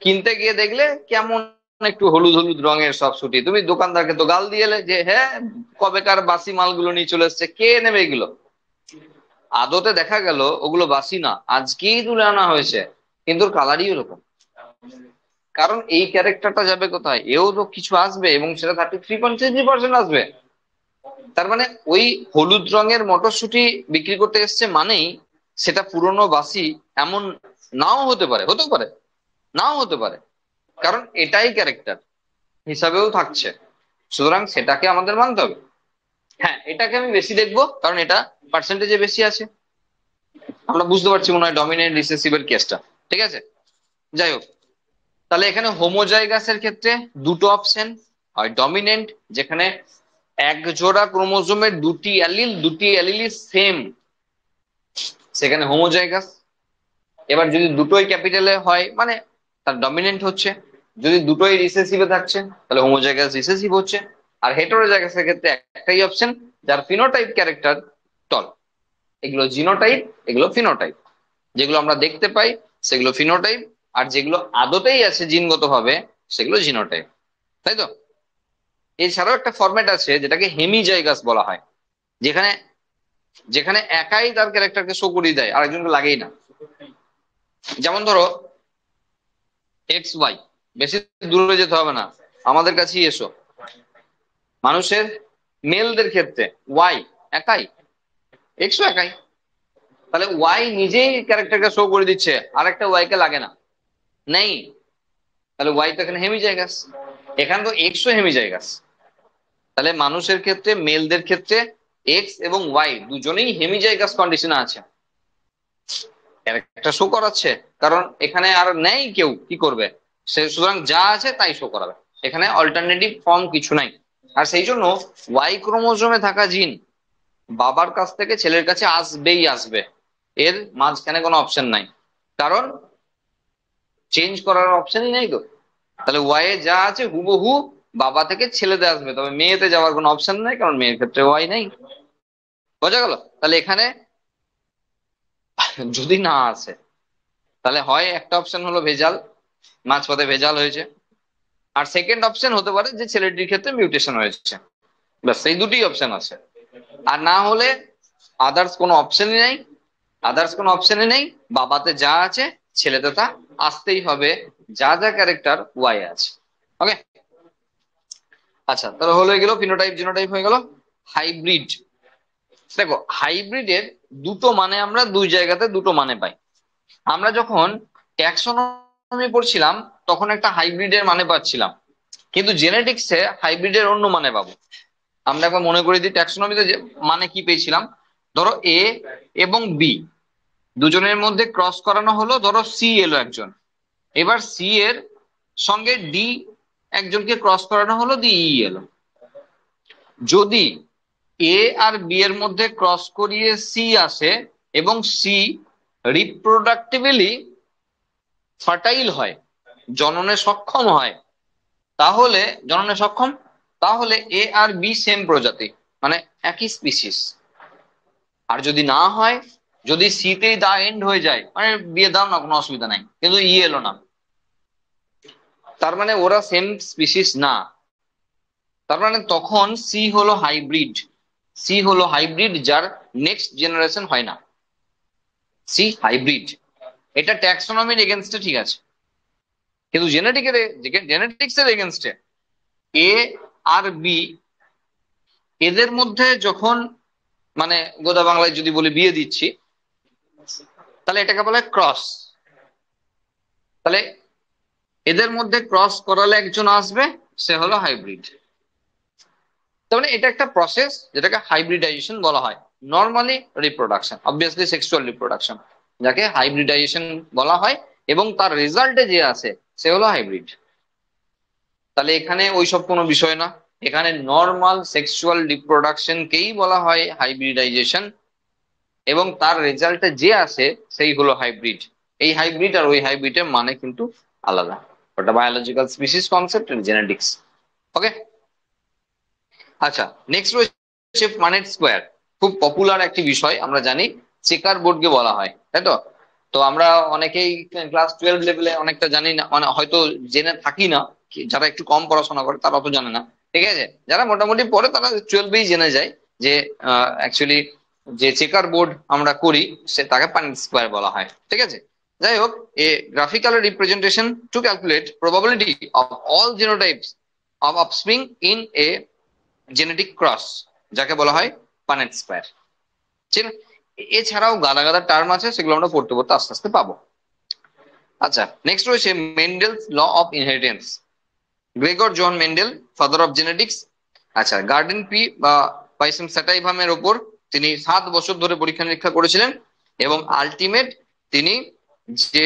Speaker 1: কিনতে গিয়ে দেখলে কেমন একটু হলুদ হলুদ রঙের সব শুটি। তুমি দোকানদারকে তো গাল দিয়ে এলে যে হ্যাঁ, কবেকার বাসি মালগুলো নিয়ে চলে এসছে, কে নেবে এগুলো। আদতে দেখা গেল ওগুলো বাসি না, আজকেই তুলে আনা হয়েছে, কিন্তু কালারই ওরকম। কারণ এই ক্যারেক্টারটা যাবে কোথায়? এও তো কিছু আসবে, এবং সেটা 33.33% আসবে। তার মানে ওই হলুদ রঙের মটরশুঁটি বিক্রি করতে এসছে মানেই সেটা পুরনো বাসি এমন নাও হতে পারে, হতেও পারে, নাও হতে পারে। কারণ এটাই ক্যারেক্টার হিসাবেও থাকছে, সুতরাং সেটাকে আমাদের মানতে হবে। হ্যাঁ, এটাকে আমি বেশি দেখবো কারণ এটা পার্সেন্টেজে বেশি আছে। আমরা বুঝতে পারছি মনে হয় ডমিনেন্ট রিসেসিভের কেসটা। ঠিক আছে, যাই হোক। তাহলে এখানে হোমোজাইগাসের ক্ষেত্রে দুটো অপশন হয়, ডমিনেন্ট যেখানে 1 জোড়া ক্রোমোজোমের দুটি অ্যালিলই সেম, সেখানে হোমোজাইগাস। এবার যদি দুটোই ক্যাপিটালে হয়, মানে তার ডমিনেন্ট হচ্ছে। যদি দুটোই রিসেসিভে থাকছে, তাহলে হোমোজাইগাস রিসেসিভ হচ্ছে। আর হেটেরোজাইগাসের ক্ষেত্রে একটাই অপশন, যার ফিনোটাইপ ক্যারেক্টার টল। এগুলো জিনোটাইপ, এগুলো ফিনোটাইপ। যেগুলো আমরা দেখতে পাই সেগুলো ফিনোটাইপ, আর যেগুলো আদতেই আছে জিনগতভাবে সেগুলো জিনোটাইপ। তাই তো? এছাড়াও একটা ফরম্যাট আছে যেটাকে হেমিজাইগাস বলা হয়, যেখানে যেখানে একাই তার ক্যারেক্টারকে শো করিয়ে দেয়, আরেকজনকে লাগেই না। যেমন ধরো XY, বেশি দূরে যেতে হবে না, আমাদের কাছেই এসো। মানুষের মেলদের ক্ষেত্রে ওয়াই একাই, এক্সও একাই। তাহলে ওয়াই নিজেই ক্যারেক্টারকে শো করে দিচ্ছে, আরেকটা ওয়াই কে লাগে না, নেই। তাহলে ওয়াই তো এখানে হেমিজাইগাস, এখানে তো এক্সও হেমিজাইগাস। তাহলে মানুষের ক্ষেত্রে, মেলদের ক্ষেত্রে এক্স এবং ওয়াই দুজনেই হেমিজাইগাস কন্ডিশনে আছে। একটা শো করাচ্ছে, কারণ এখানে আর নেই কেউ, কি করবে সে, সুতরাং যা আছে তাই শো করাবে, এখানে অল্টারনেটিভ ফর্ম কিছু নাই। আর সেই জন্য ওয়াই ক্রোমোজোমে থাকা জিন বাবার কাছ থেকে ছেলের কাছে আসবেই আসবে, এর মাঝখানে কোনো অপশন নাই, কারণ চেঞ্জ করার অপশনই নেই তো। তাহলে ওয়াই এ যা আছে হুবহু বাবা থেকে ছেলেতে আসবে, তবে মেয়েতে যাওয়ার কোনো অপশন নাই, কারণ মেয়ের ক্ষেত্রে ওয়াই নেই। বোঝা গেল? তাহলে এখানে যদি না আসে, তাহলে হয় একটা অপশন হলো ভেজাল, মাঝপথে ভেজাল হয়েছে, আর সেকেন্ড অপশন হতে পারে যে ছেলেটির ক্ষেত্রে মিউটেশন হয়েছে। ব্যাস এই দুটি অপশন আছে। আর না হলে আদার্স কোনো অপশনই নেই, আদার্স কোনো অপশনই নেই, বাবাতে যা আছে ছেলেতে তা আসতেই হবে, যা যা ক্যারেক্টার ওয়াই আছে। ওকে, আচ্ছা তাহলে হয়ে গেল ফিনোটাইপ জিনোটাইপ হয়ে গেল। হাইব্রিড, দেখো হাইব্রিডের দুটো মানে আমরা দুই জায়গাতে দুটো মানে পাই। আমরা যখন ট্যাক্সোনমি পড়ছিলাম তখন একটা হাইব্রিডের মানে পাচ্ছিলাম, কিন্তু জেনেটিক্সে হাইব্রিডের অন্য মানে পাবো। আমরা একবার মনে করে দিই ট্যাক্সোনমিতে যে মানে কি পেয়েছিলাম, ধরো এ এবং বি দুজনের মধ্যে ক্রস করানো হলো, ধরো সি এলো একজন, এবার সি এর সঙ্গে ডি একজনকে ক্রস করানো হলো, দি ই এলো। যদি এ আর বি এর মধ্যে ক্রস করিয়ে সি আসে এবং সি রিপ্রোডাক্টিভলি ফার্টাইল হয়, জননে সক্ষম হয়, তাহলে জননে সক্ষম, তাহলে এ আর বি সেম প্রজাতি, মানে একই স্পিসিস। আর যদি না হয়, যদি সিতেই দা এন্ড হয়ে যায়, মানে বিয়ে দাও না কোনো অসুবিধা নাই, কিন্তু ই এলো না, তার মানে ওরা সেম স্পিসিস না, তার মানে তখন সি হলো হাইব্রিড। সি হলো হাইব্রিড যার নেক্সট জেনারেশন হয় না, সি হাইব্রিড। এটা ট্যাক্সোনমির এগেনস্টে ঠিক আছে, কিন্তু জেনেটিক্স এর এগেনস্টে এ আর বি এদের মধ্যে যখন, মানে গোদা বাংলায় যদি বলি বিয়ে দিচ্ছি, তাহলে এটাকে বলে ক্রস। তাহলে এদের মধ্যে ক্রস করালে একজন আসবে, সে হলো হাইব্রিড। তার মানে এটা একটা প্রসেস যেটাকে হাইব্রিডাইজেশন বলা হয়। Normally reproduction, obviously sexual reproduction, যাকে হাইব্রিডাইজেশন বলা হয়, এবং তার রেজাল্টে যে আছে সে হলো হাইব্রিড। তাহলে এখানে ওইসব কোনো বিষয় না, এখানে নর্মাল সেক্সুয়াল রিপ্রোডাকশনকেই বলা হয় হাইব্রিডাইজেশন, এবং তার রেজাল্টে যে আসে সেই হলো হাইব্রিড। এই হাইব্রিড আর ওই হাইব্রিডের মানে কিন্তু আলাদা, ওটা বায়োলজিক্যাল স্পিসিস কনসেপ্ট, জেনেটিক্স। ওকে, আচ্ছা নেক্সট রয়েছে পানেট স্কোয়ার, খুব পপুলার একটি বিষয়, আমরা জানি চেকার বোর্ডকে বলা হয়, তাই তো। তো আমরা অনেকেই ক্লাস 12 লেভেলে অনেকটা জানি না, মানে হয়তো জেনে থাকি না, যারা একটু কম পড়াশোনা করে তারা অত জানে না, ঠিক আছে, যারা মোটামুটি পড়ে তারা 12এই জেনে যায় যে অ্যাকচুয়ালি যে চেকার বোর্ড আমরা করি সে তাকে পানেট স্কোয়ার বলা হয়, ঠিক আছে। যাই হোক, a graphical representation to calculate probability of all genotypes of offspring in a genetic cross, যাকে বলা হয় পানেট স্কোয়ার। ঠিক আছে? এছাড়াও গাদা গাদা টার্ম আছে, সেগুলো আমরা পড়তে পড়তে আস্তে আস্তে পাবো। আচ্ছা নেক্সট রয়েছে Mendel's law of inheritance. Gregor John Mendel, father of genetics. আচ্ছা, গার্ডেন পি বা পাইসেম স্যাটাইভামের ওপর তিনি 7 বছর ধরে পরীক্ষা নিরীক্ষা করেছিলেন, এবং আলটিমেট তিনি যে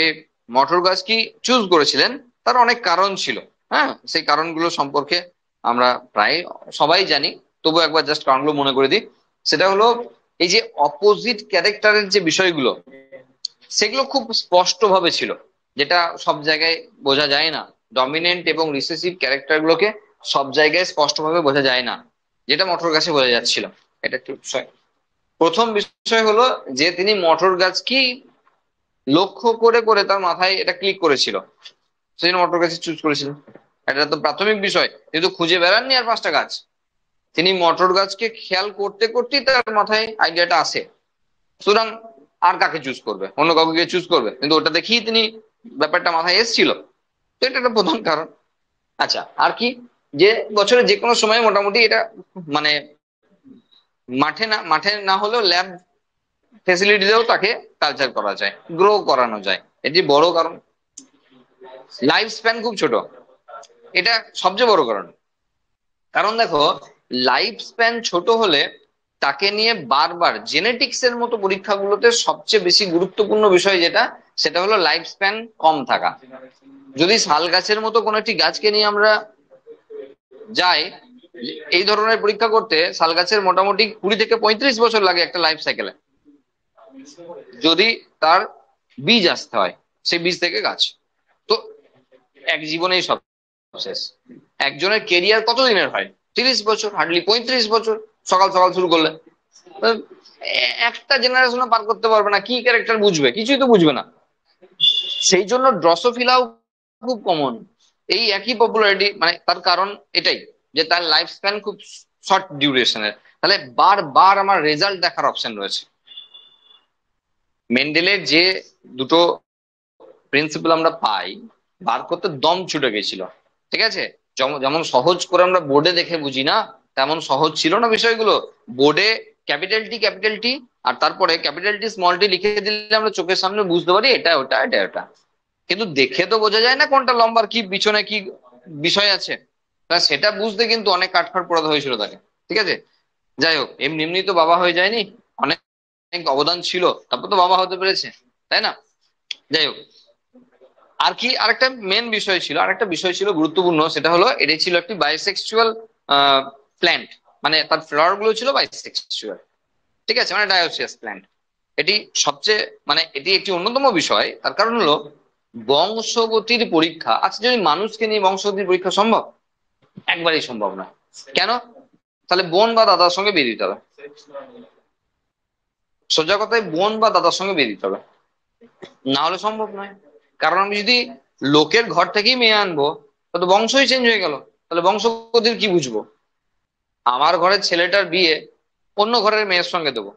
Speaker 1: মটর গাছটি চুজ করেছিলেন তার অনেক কারণ ছিল। হ্যাঁ, সেই কারণগুলো সম্পর্কে আমরা প্রায় সবাই জানি, তবু একবার জাস্ট কারণগুলো মনে করে দিই। সেটা হলো এই যে অপোজিট ক্যারেক্টারের যে বিষয়গুলো, সেগুলো খুব স্পষ্ট ভাবে ছিল, যেটা সব জায়গায় বোঝা যায় না। ডমিনেন্ট এবং রিসেসিভ ক্যারেক্টার গুলোকে সব জায়গায় স্পষ্টভাবে বোঝা যায় না, যেটা মটর গাছে বোঝা যাচ্ছিল। এটা একটু বিষয়। প্রথম বিষয় হলো যে তিনি মটর গাছ কি লক্ষ্য করে করে তার মাথায় এটা ক্লিক করেছিল, সেই মটর গাছ চুজ করেছিলেন। এটা তো প্রাথমিক বিষয়, কিন্তু খুঁজে বেড়াননি আর 5টা গাছ, তিনি মটর গাছকে খেয়াল করতে করতেই তার মাথায় আইডিয়াটা আসে। সুতরাং আর কাকে চুজ করবে, অন্য কাউকে চুজ করবে, কিন্তু ওটা দেখেই তিনি ব্যাপারটা মাথায় এসেছিল, তো এটা একটা প্রধান কারণ। আচ্ছা আর কি, যে বছরে যে কোনো সময় মোটামুটি এটা, মানে মাঠে না হলেও ল্যাব ফেসিলিটিতেও তাকে কালচার করা যায়, গ্রো করানো যায়, এটি বড় কারণ। লাইফ স্প্যান খুব ছোট, এটা সবচেয়ে বড় কারণ। কারণ দেখো, লাইফ স্প্যান ছোট হলে তাকে নিয়ে বারবার জেনেটিক্স এর মতো পরীক্ষাগুলোতে সবচেয়ে বেশি গুরুত্বপূর্ণ বিষয় যেটা, সেটা হলো লাইফ স্প্যান কম থাকা। যদি শাল গাছের মতো কোনো একটি গাছকে নিয়ে আমরা যাই এই ধরনের পরীক্ষা করতে, শাল গাছের মোটামুটি 20 থেকে 35 বছর লাগে একটা লাইফ সাইকেলে, যদি তার বীজ আসতে হয়, সেই বীজ থেকে গাছ। তো এক জীবনেই সব শেষ। একজনের কেরিয়ার কত দিনের হয়? 30 বছর, হার্ডলি 35 বছর, সকাল সকাল শুরু করলে। একটা জেনারেশনও পার করতে পারবে না, কি ক্যারেক্টার বুঝবে? কিছুই তো বুঝবে না। সেই জন্য ড্রসোফিলাও খুব কমন, এই একই পপুলারিটি, মানে তার কারণ এটাই যে তার লাইফ স্প্যান খুব শর্ট ডিউরেশনের। তাহলে বারবার আমার রেজাল্ট দেখার অপশন রয়েছে। মেন্ডেলের যে দুটো প্রিন্সিপাল আমরা পাই, বার করতে দম ছুটে গেছিল। ঠিক আছে, যেমন সহজ করে আমরা বোর্ডে দেখে বুঝি না, তেমন সহজ ছিল না বিষয়গুলো। বোর্ডে ক্যাপিটাল টি আর তারপরে ক্যাপিটাল টি স্মল টি লিখে দিলে আমরা চোখের সামনে বুঝতে পারি এটা ওটা এটা ওটা, কিন্তু দেখে তো বোঝা যায় না কোনটা লম্বার কি পিছনে কি বিষয় আছে। তা সেটা বুঝতে কিন্তু অনেক কাঠখড় পোড়াতে হয়েছিল তাকে। ঠিক আছে, যাই হোক, এমনি এমনি তো বাবা হয়ে যায়নি, অনেক অবদান ছিল, তারপর তো বাবা হতে পেরেছে, তাই না? যাই হোক, আর কি আরেকটা মেন বিষয় ছিল, আরেকটা বিষয় ছিল গুরুত্বপূর্ণ, সেটা হলো এটাই ছিল একটি বাইসেক্সুয়াল প্ল্যান্ট, মানে তার ফ্লাওয়ার গুলো ছিল বাইসেক্সুয়াল। ঠিক আছে, মানে ডায়োসিয়াস প্ল্যান্ট। এটি সবচেয়ে, মানে এটি একটি অন্যতম বিষয়, তার কারণ হলো বংশগতির পরীক্ষা। আচ্ছা, যদি মানুষকে নিয়ে বংশগতির পরীক্ষা সম্ভব? একবারেই সম্ভব না। কেন? তাহলে বোন বা দাদার সঙ্গে বিয়ে দিতে হবে। সোজা কথায় বোন বা দাদার সঙ্গে বিয়ে দিতে হবে, না হলে সম্ভব নয়। কারণ আমি যদি লোকের ঘর থেকেই মেয়ে আনবো, তো বংশই চেঞ্জ হয়ে গেল। তাহলে বংশগতির কি বুঝবো? আমার ঘরের ছেলেটার বিয়ে অন্য ঘরের মেয়ের সঙ্গে দেবো,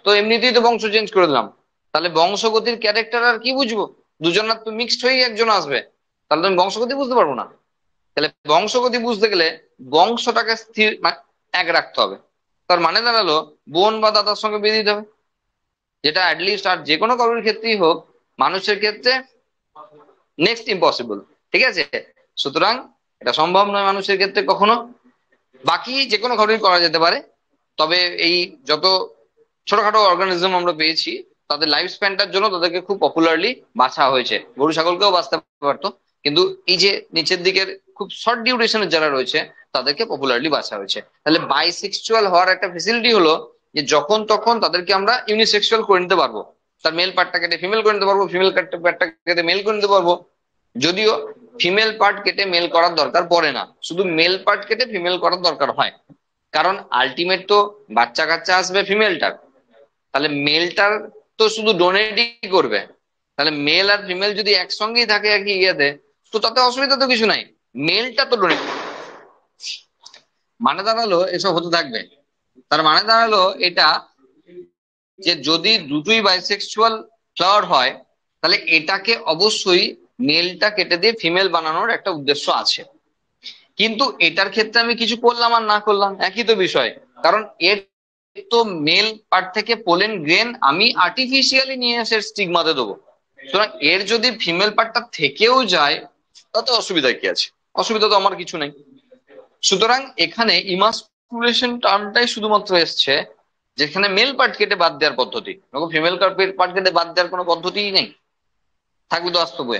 Speaker 1: তো এমনিতেই তো বংশ চেঞ্জ করে দিলাম। তাহলে বংশগতির ক্যারেক্টার আর কি বুঝবো? দুজনের তো মিক্সড হয়ে একজন আসবে, তাহলে তো আমি বংশগতি বুঝতে পারবো না। তাহলে বংশগতি বুঝতে গেলে বংশটাকে স্থির এক রাখতে হবে। তার মানে দাঁড়ালো বোন বা দাদার সঙ্গে বিয়ে দিতে হবে, যেটা অ্যাটলিস্ট আর যে কোনো কারোর ক্ষেত্রেই হোক, মানুষের ক্ষেত্রে নেক্সট ইম্পসিবল। ঠিক আছে, সুতরাং এটা সম্ভব নয় মানুষের ক্ষেত্রে কখনো। বাকি যে কোনো ঘরেই করা যেতে পারে, তবে এই যত ছোটখাটো অর্গানিজম আমরা পেয়েছি, তাদের লাইফ স্প্যানটার জন্য তাদেরকে খুব পপুলারলি বাছা হয়েছে। গরু ছাগলকেও বাঁচতে পারতো, কিন্তু এই যে নিচের দিকের খুব শর্ট ডিউরেশনের যারা রয়েছে, তাদেরকে পপুলারলি বাছা হয়েছে। তাহলে বাইসেক্সুয়াল হওয়ার একটা ফেসিলিটি হলো যে যখন তখন তাদেরকে আমরা ইউনিসেক্সুয়াল করে নিতে পারবো। তার মেল পার্টটা কেটে ফিমেল করে নিতে পারবো, ফিমেল পার্টটা কেটে মেল করে নিতে পারবো। যদিও ফিমেল পার্ট কেটে মেল করার দরকার পড়ে না, শুধু মেল পার্ট কেটে ফিমেল করার দরকার হয়। কারণ আলটিমেট তো বাচ্চা কাচ্চা আসবে ফিমেলটার, তাহলে মেলটার তো শুধু ডোনেটই করবে। তাহলে মেল আর ফিমেল যদি একসঙ্গেই থাকে একই ইয়েতে, তো তাতে অসুবিধা তো কিছু নাই, মেলটা তো ডোনেট। মানে দাঁড়ালো এসব হতে থাকবে। তার মানে দাঁড়ালো এটা যে যদি দুটোই বাইসেক্সুয়াল ফ্লাওয়ার হয়, তাহলে এটাকে অবশ্যই মেলটা কেটে দিয়ে ফিমেল বানানোর একটা উদ্দেশ্য আছে। কিন্তু এটার ক্ষেত্রে আমি কিছু করলাম আর না করলাম একই তো বিষয়। কারণ এর তো মেল পার্ট থেকে পোলেন গ্রেন আমি আর্টিফিশিয়ালি নিয়ে এসে স্টিগমাতে দেবো। সুতরাং এর যদি ফিমেল পার্টটা থেকেও যায়, তাতে অসুবিধা কি আছে? অসুবিধা তো আমার কিছু নেই। সুতরাং এখানে ইমাস্কুলেশন টার্মটাই শুধুমাত্র এসছে যেখানে মেল পার্ট কেটে বাদ দেওয়ার পদ্ধতি, ফিমেল পার্ট কেটে বাদ দেওয়ার কোনো পদ্ধতিই নেই, থাকবে তো বাস্তবে।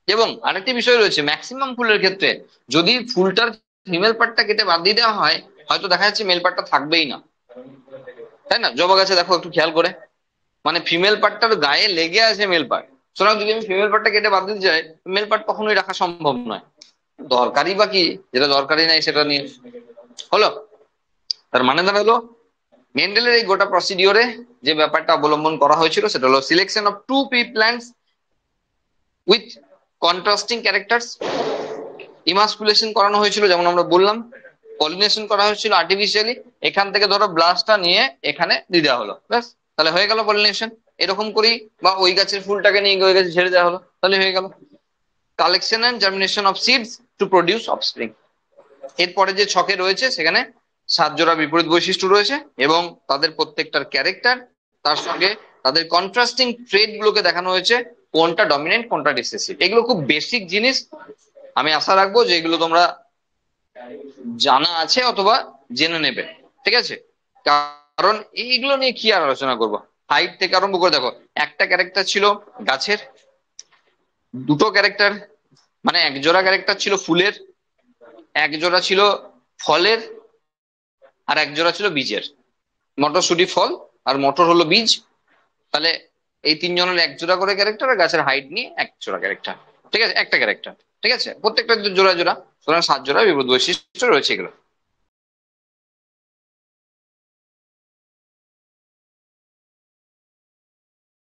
Speaker 1: এবং আরেকটি বিষয় রয়েছে, ম্যাক্সিমাম ফুলের ক্ষেত্রে যদি ফুলটার ফিমেল পার্টটা কেটে বাদ দিয়ে দেওয়া হয়, হয়তো দেখা যাচ্ছে মেল পার্টটা থাকবেই না, তাই না? জবা গাছে দেখো একটু খেয়াল করে, মানে ফিমেল পার্টটার গায়ে লেগে আছে মেল পার্ট। সুতরাং যদি আমি ফিমেল পার্টটা কেটে বাদ দিতে চাই, মেল পার্ট কখনোই রাখা সম্ভব নয়। দরকারই বা কি, যেটা দরকারই নাই সেটা নিয়ে হলো। তার মানে দাঁড়ালো মেন্ডেলের এই গোটা প্রসিডিওরে যে ব্যাপারটা অবলম্বন করা হয়েছিল সেটা হলো selection of two P plants with contrasting characters. Emasculation করানো হয়েছিল যেমন আমরা বললাম, পলিনেশন করা হয়েছিল আর্টিফিশিয়ালি, এখান থেকে ধরো ব্লাস্টটা নিয়ে এখানে দিয়ে দেওয়া হলো, ব্যাস তাহলে হয়ে গেল পলিনেশন। এরকম করি, বা ওই গাছের ফুলটাকে নিয়ে ওই গাছে ছেড়ে দেওয়া হলো, তাহলে হয়ে গেল collection and germination of seeds to produce offspring. এরপরে যে ছকে রয়েছে সেখানে 7 জোড়া বিপরীত বৈশিষ্ট্য রয়েছে এবং তাদের প্রত্যেকটার ক্যারেক্টার, তার সঙ্গে তাদের কন্ট্রাস্টিং ট্রেড গুলোকে দেখানো হয়েছে কোনটা ডমিনেন্ট কোনটা রিসেসিভ, এগুলো খুব বেসিক জিনিস। আমি আশা রাখবো যে এগুলো তোমরা জানা আছে অথবা জেনে নেবে, ঠিক আছে? কারণ এইগুলো নিয়ে কি আর আলোচনা করবো। হাইট থেকে আরম্ভ করে দেখো, একটা ক্যারেক্টার ছিল গাছের, দুটো ক্যারেক্টার মানে এক জোড়া ক্যারেক্টার ছিল ফুলের, এক জোড়া ছিল ফলের, আর এক জোড়া ছিল বীজের। মটরশুঁটি ফল আর মটর হলো বীজ। তাহলে এই তিনজনের এক জোড়া করে ক্যারেক্টার, আর গাছের হাইট নিয়ে এক জোড়া ক্যারেক্টার, ঠিক আছে? একটা ক্যারেক্টার, ঠিক আছে? প্রত্যেকটা জোড়া জোড়া, সুতরাং 7 জোড়া বিপরীত বৈশিষ্ট্য রয়েছে এগুলো।